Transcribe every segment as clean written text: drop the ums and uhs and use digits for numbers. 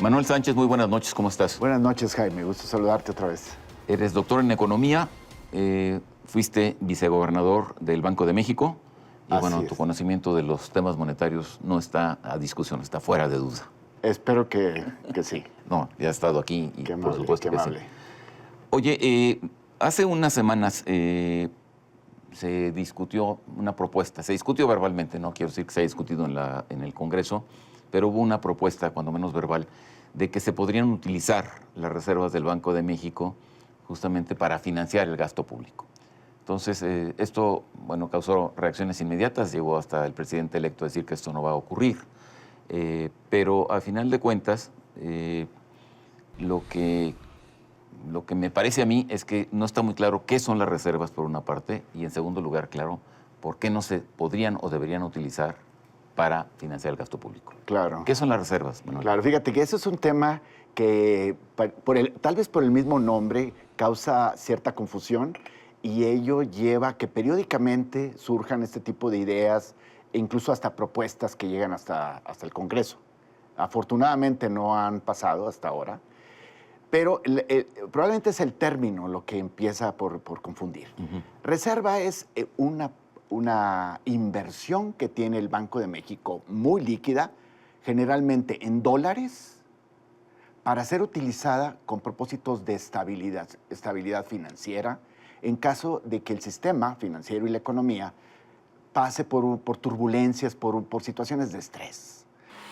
Manuel Sánchez, muy buenas noches, ¿cómo estás? Buenas noches, Jaime, gusto saludarte otra vez. Eres doctor en economía, fuiste vicegobernador del Banco de México y Así bueno, es. tu conocimiento de los temas monetarios no está a discusión, está fuera de duda. Espero que sí. No, ya has estado aquí y Qué por amable, supuesto qué que sí. amable. Oye, hace unas semanas se discutió una propuesta, se discutió verbalmente, no quiero decir que se haya discutido en el Congreso, pero hubo una propuesta, cuando menos verbal, de que se podrían utilizar las reservas del Banco de México justamente para financiar el gasto público. Entonces, esto, bueno, causó reacciones inmediatas, llegó hasta el presidente electo a decir que esto no va a ocurrir, pero a final de cuentas, lo que me parece a mí es que no está muy claro qué son las reservas, por una parte, y en segundo lugar, claro, por qué no se podrían o deberían utilizar para financiar el gasto público. Claro. ¿Qué son las reservas, Manuel? Claro, fíjate que eso es un tema que tal vez por el mismo nombre causa cierta confusión y ello lleva a que periódicamente surjan este tipo de ideas e incluso hasta propuestas que llegan hasta el Congreso. Afortunadamente no han pasado hasta ahora, pero probablemente es el término lo que empieza por confundir. Reserva es una inversión que tiene el Banco de México muy líquida, generalmente en dólares, para ser utilizada con propósitos de estabilidad financiera, en caso de que el sistema financiero y la economía pase por turbulencias, por situaciones de estrés.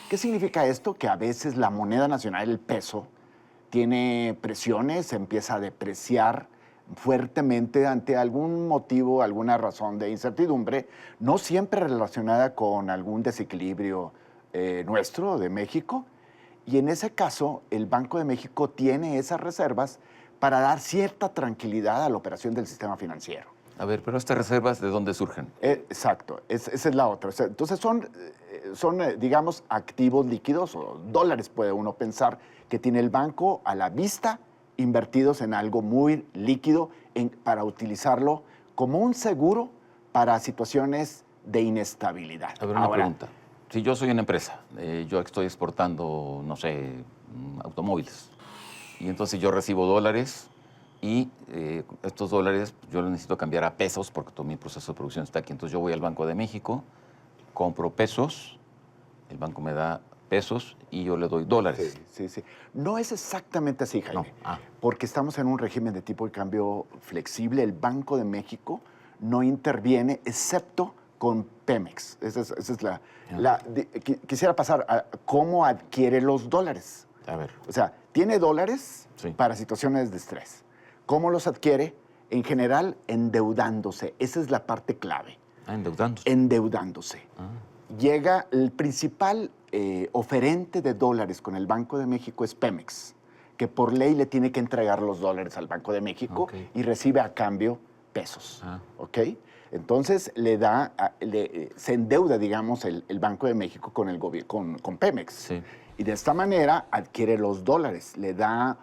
¿Qué significa esto? Que a veces la moneda nacional, el peso, tiene presiones, se empieza a depreciar fuertemente ante algún motivo, alguna razón de incertidumbre, no siempre relacionada con algún desequilibrio nuestro, de México, y en ese caso el Banco de México tiene esas reservas para dar cierta tranquilidad a la operación del sistema financiero. A ver, pero estas reservas, ¿de dónde surgen? Exacto, esa es la otra. O sea, entonces son, digamos, activos líquidos o dólares, puede uno pensar, que tiene el banco a la vista, invertidos en algo muy líquido para utilizarlo como un seguro para situaciones de inestabilidad. A ver, una pregunta. Si yo soy una empresa, yo estoy exportando, no sé, automóviles, y entonces yo recibo dólares y estos dólares yo los necesito cambiar a pesos porque todo mi proceso de producción está aquí. Entonces yo voy al Banco de México, compro pesos, el banco me da pesos y yo le doy dólares. Sí. No es exactamente así, Jaime, porque estamos en un régimen de tipo de cambio flexible. El Banco de México no interviene excepto con Pemex. Esa es quisiera pasar a cómo adquiere los dólares. A ver. O sea, tiene dólares para situaciones de estrés. ¿Cómo los adquiere? En general, endeudándose. Esa es la parte clave. Endeudándose. Endeudándose. Llega el principal oferente de dólares con el Banco de México es Pemex, que por ley le tiene que entregar los dólares al Banco de México y recibe a cambio pesos. ¿Ok? Entonces se endeuda, digamos, el Banco de México con Pemex. Sí. Y de esta manera adquiere los dólares, le da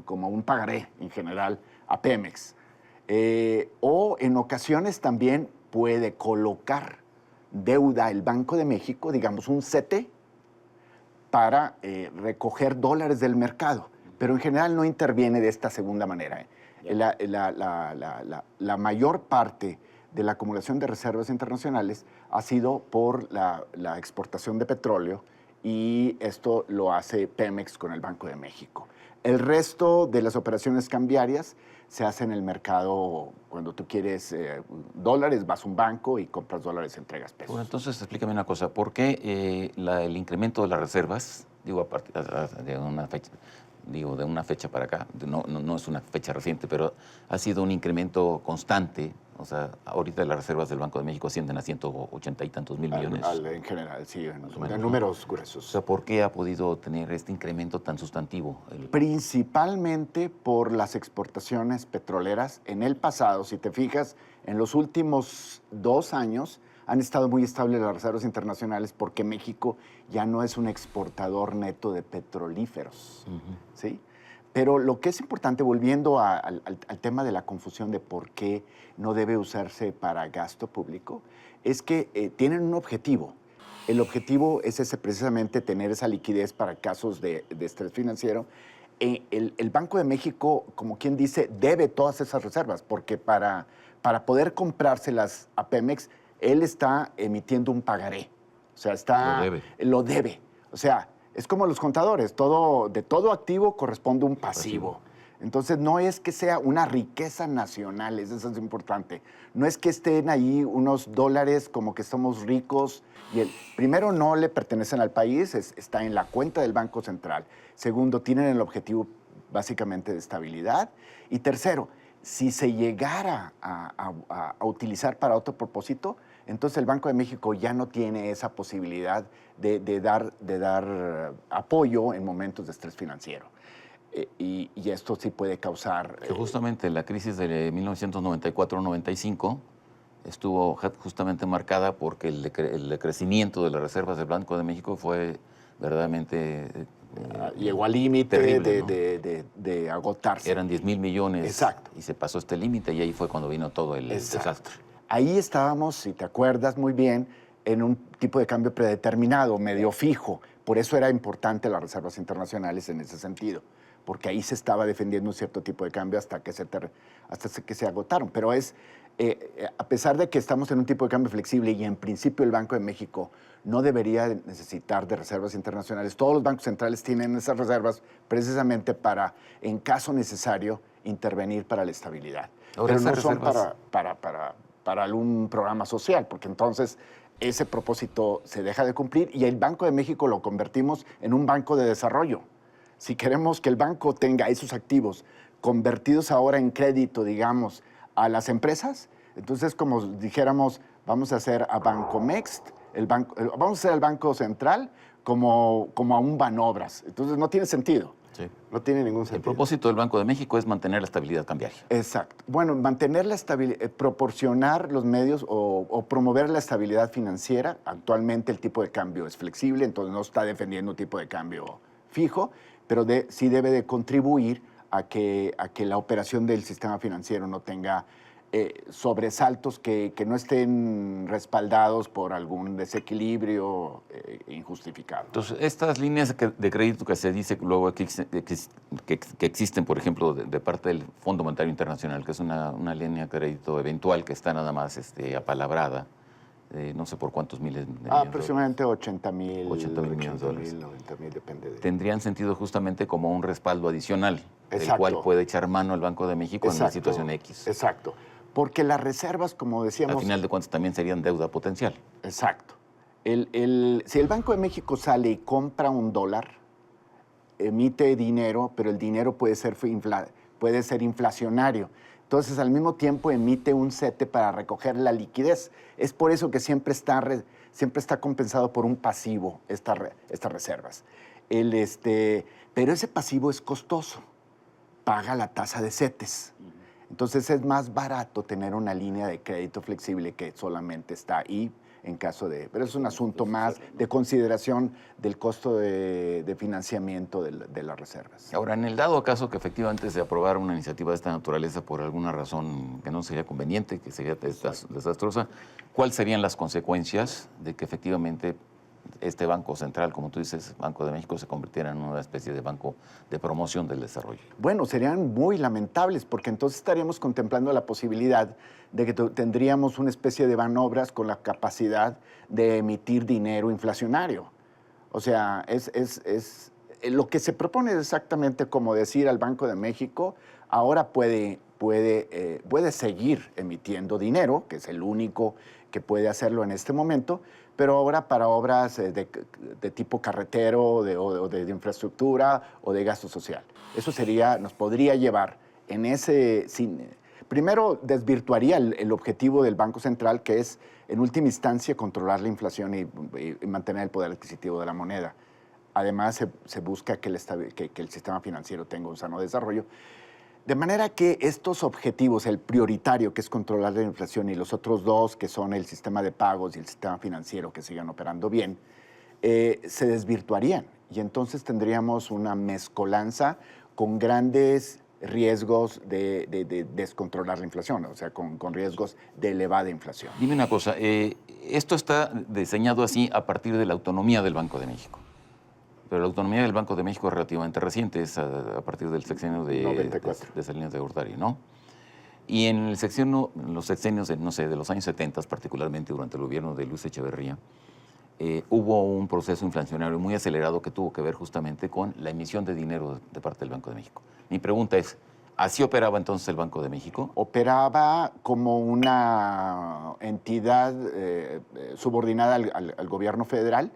como un pagaré en general a Pemex. O en ocasiones también puede colocar deuda el Banco de México, digamos un CETE, para recoger dólares del mercado. Pero en general no interviene de esta segunda manera. La mayor parte de la acumulación de reservas internacionales ha sido por la exportación de petróleo, y esto lo hace Pemex con el Banco de México. El resto de las operaciones cambiarias se hace en el mercado. Cuando tú quieres dólares, vas a un banco y compras dólares, entregas pesos. Bueno, entonces explícame una cosa. ¿Por qué el incremento de las reservas, digo, a partir de una fecha, de una fecha para acá, no es una fecha reciente, pero ha sido un incremento constante? O sea, ahorita las reservas del Banco de México ascienden a 180 y tantos mil millones. En general, sí, en números gruesos. O sea, ¿por qué ha podido tener este incremento tan sustantivo? Principalmente por las exportaciones petroleras. En el pasado, si te fijas, en los últimos 2 años han estado muy estables las reservas internacionales porque México ya no es un exportador neto de petrolíferos, ¿sí? Pero lo que es importante, volviendo al tema de la confusión de por qué no debe usarse para gasto público, es que tienen un objetivo. el objetivo es ese, precisamente tener esa liquidez para casos de estrés financiero. El Banco de México, como quien dice, debe todas esas reservas, porque para poder comprárselas a Pemex, él está emitiendo un pagaré. O sea, lo debe. O sea, es como los contadores, de todo activo corresponde un pasivo. Entonces, no es que sea una riqueza nacional, eso es importante. No es que estén ahí unos dólares como que somos ricos. Primero, no le pertenecen al país, está en la cuenta del Banco Central. Segundo, tienen el objetivo básicamente de estabilidad. Y tercero, si se llegara a utilizar para otro propósito, entonces el Banco de México ya no tiene esa posibilidad de dar apoyo en momentos de estrés financiero. Y esto sí puede causar... Que justamente la crisis de 1994-95 estuvo justamente marcada porque el decrecimiento de las reservas del Banco de México fue verdaderamente... llegó al límite terrible, de agotarse. Eran 10,000 millones. Exacto. Y se pasó este límite y ahí fue cuando vino todo el desastre. Ahí estábamos, si te acuerdas muy bien, en un tipo de cambio predeterminado, medio fijo. Por eso era importante las reservas internacionales en ese sentido, porque ahí se estaba defendiendo un cierto tipo de cambio hasta que se agotaron. Pero a pesar de que estamos en un tipo de cambio flexible y en principio el Banco de México no debería necesitar de reservas internacionales, todos los bancos centrales tienen esas reservas precisamente para, en caso necesario, intervenir para la estabilidad. Ahora, pero no son para algún programa social, porque entonces ese propósito se deja de cumplir y el Banco de México lo convertimos en un banco de desarrollo. Si queremos que el banco tenga esos activos convertidos ahora en crédito, digamos, a las empresas, entonces como dijéramos, vamos a hacer a Bancomext, vamos a hacer al Banco Central como a un Banobras. Entonces no tiene sentido. Sí. No tiene ningún sentido. El propósito del Banco de México es mantener la estabilidad cambiaria. Exacto. Bueno, mantener la estabilidad, proporcionar los medios o promover la estabilidad financiera. Actualmente el tipo de cambio es flexible, entonces no está defendiendo un tipo de cambio fijo, pero sí debe de contribuir a que la operación del sistema financiero no tenga sobresaltos que no estén respaldados por algún desequilibrio injustificado. Entonces, estas líneas de crédito que se dice luego que existen, por ejemplo, de parte del Fondo Monetario Internacional, que es una línea de crédito eventual que está nada más apalabrada, no sé por cuántos miles de millones. Aproximadamente 80,000 millones de dólares. 90,000, depende de... Tendrían sentido justamente como un respaldo adicional, del Exacto. cual puede echar mano el Banco de México en una situación X. Exacto. Porque las reservas, como decíamos... Al final de cuentas también serían deuda potencial. Exacto. Si el Banco de México sale y compra un dólar, emite dinero, pero el dinero puede ser inflacionario. Entonces, al mismo tiempo emite un CETE para recoger la liquidez. Es por eso que siempre está compensado por un pasivo estas reservas. Pero ese pasivo es costoso. Paga la tasa de CETES. Entonces, es más barato tener una línea de crédito flexible que solamente está ahí en caso de... Pero es un asunto más de consideración del costo de financiamiento de las reservas. Ahora, en el dado caso que efectivamente se aprobara una iniciativa de esta naturaleza por alguna razón que no sería conveniente, que sería desastrosa, ¿cuáles serían las consecuencias de que efectivamente este Banco Central, como tú dices, Banco de México, se convirtiera en una especie de banco de promoción del desarrollo? Bueno, serían muy lamentables, porque entonces estaríamos contemplando la posibilidad de que tendríamos una especie de Banobras con la capacidad de emitir dinero inflacionario. O sea, lo que se propone es exactamente como decir al Banco de México, ahora puede seguir emitiendo dinero, que es el único que puede hacerlo en este momento, pero ahora para obras de tipo carretero o de infraestructura o de gasto social. Eso nos podría llevar en ese... Primero, desvirtuaría el objetivo del Banco Central, que es, en última instancia, controlar la inflación y mantener el poder adquisitivo de la moneda. Además, se busca que el sistema financiero tenga un sano desarrollo. De manera que estos objetivos, el prioritario, que es controlar la inflación, y los otros dos, que son el sistema de pagos y el sistema financiero, que sigan operando bien, se desvirtuarían. Y entonces tendríamos una mezcolanza con grandes riesgos de descontrolar la inflación, o sea, con riesgos de elevada inflación. Dime una cosa, esto está diseñado así a partir de la autonomía del Banco de México. Pero la autonomía del Banco de México es relativamente reciente, es a partir del sexenio de 94. de Salinas de Gortari, ¿no? Y en los sexenios, no sé, de los años 70, particularmente durante el gobierno de Luis Echeverría, hubo un proceso inflacionario muy acelerado que tuvo que ver justamente con la emisión de dinero de parte del Banco de México. Mi pregunta es, ¿así operaba entonces el Banco de México? Operaba como una entidad subordinada al gobierno federal,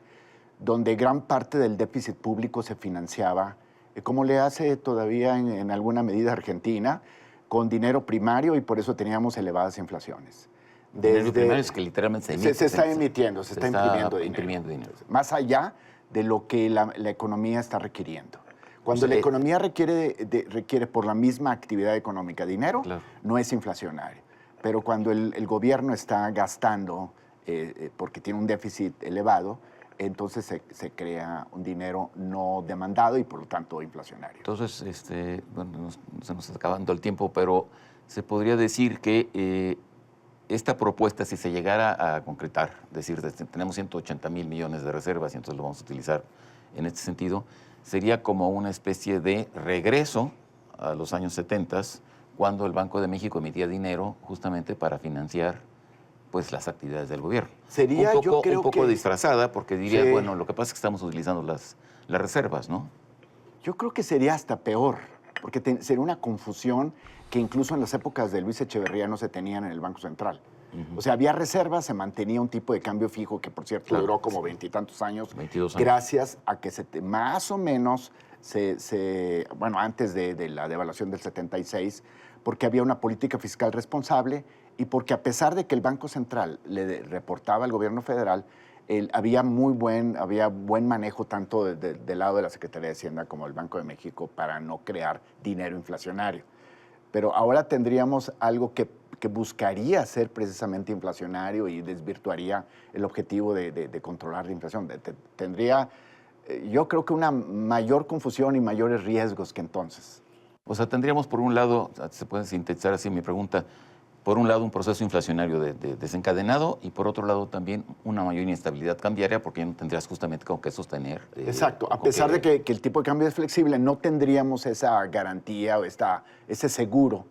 donde gran parte del déficit público se financiaba, como le hace todavía en alguna medida Argentina, con dinero primario, y por eso teníamos elevadas inflaciones. Dinero primario es que literalmente se está emitiendo, se está imprimiendo dinero. Más allá de lo que la economía está requiriendo. Cuando la economía requiere por la misma actividad económica dinero, claro, no es inflacionario. Pero cuando el gobierno está gastando porque tiene un déficit elevado, entonces se crea un dinero no demandado y por lo tanto inflacionario. Entonces, bueno, se nos está acabando el tiempo, pero se podría decir que esta propuesta, si se llegara a concretar, es decir, tenemos 180,000 millones de reservas y entonces lo vamos a utilizar en este sentido, sería como una especie de regreso a los años 70, cuando el Banco de México emitía dinero justamente para financiar pues las actividades del gobierno. Sería, yo creo, un poco que disfrazada, porque diría, sí, bueno, lo que pasa es que estamos utilizando las reservas, ¿no? Yo creo que sería hasta peor, porque sería una confusión que incluso en las épocas de Luis Echeverría no se tenían en el Banco Central. O sea, había reservas, se mantenía un tipo de cambio fijo que, por cierto, duró como 20 y tantos años, 22 años, gracias a que más o menos, bueno, antes de la devaluación del 76, porque había una política fiscal responsable y porque a pesar de que el Banco Central le reportaba al gobierno federal, había buen manejo tanto del lado de la Secretaría de Hacienda como del Banco de México para no crear dinero inflacionario. Pero ahora tendríamos algo que buscaría ser precisamente inflacionario y desvirtuaría el objetivo de controlar la inflación. Tendría, yo creo que una mayor confusión y mayores riesgos que entonces. O sea, tendríamos por un lado, se puede sintetizar así mi pregunta, por un lado un proceso inflacionario desencadenado y por otro lado también una mayor inestabilidad cambiaria porque ya no tendrías justamente con qué sostener. Exacto, a pesar de que el tipo de cambio es flexible, no tendríamos esa garantía o ese seguro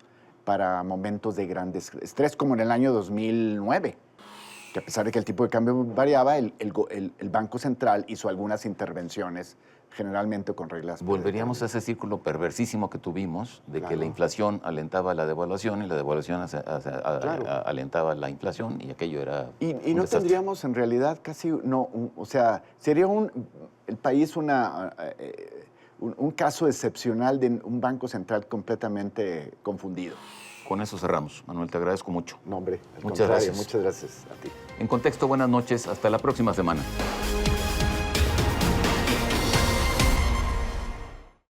para momentos de gran estrés como en el año 2009, que a pesar de que el tipo de cambio variaba, el Banco Central hizo algunas intervenciones generalmente con reglas. Volveríamos a ese círculo perversísimo que tuvimos, de claro, que la inflación alentaba la devaluación y la devaluación claro, alentaba la inflación y aquello era y no desastre. Tendríamos en realidad casi, o sea, sería el país un caso excepcional de un Banco Central completamente confundido. Con eso cerramos. Manuel, te agradezco mucho. No, hombre, muchas gracias. Muchas gracias a ti. En Contexto, buenas noches. Hasta la próxima semana.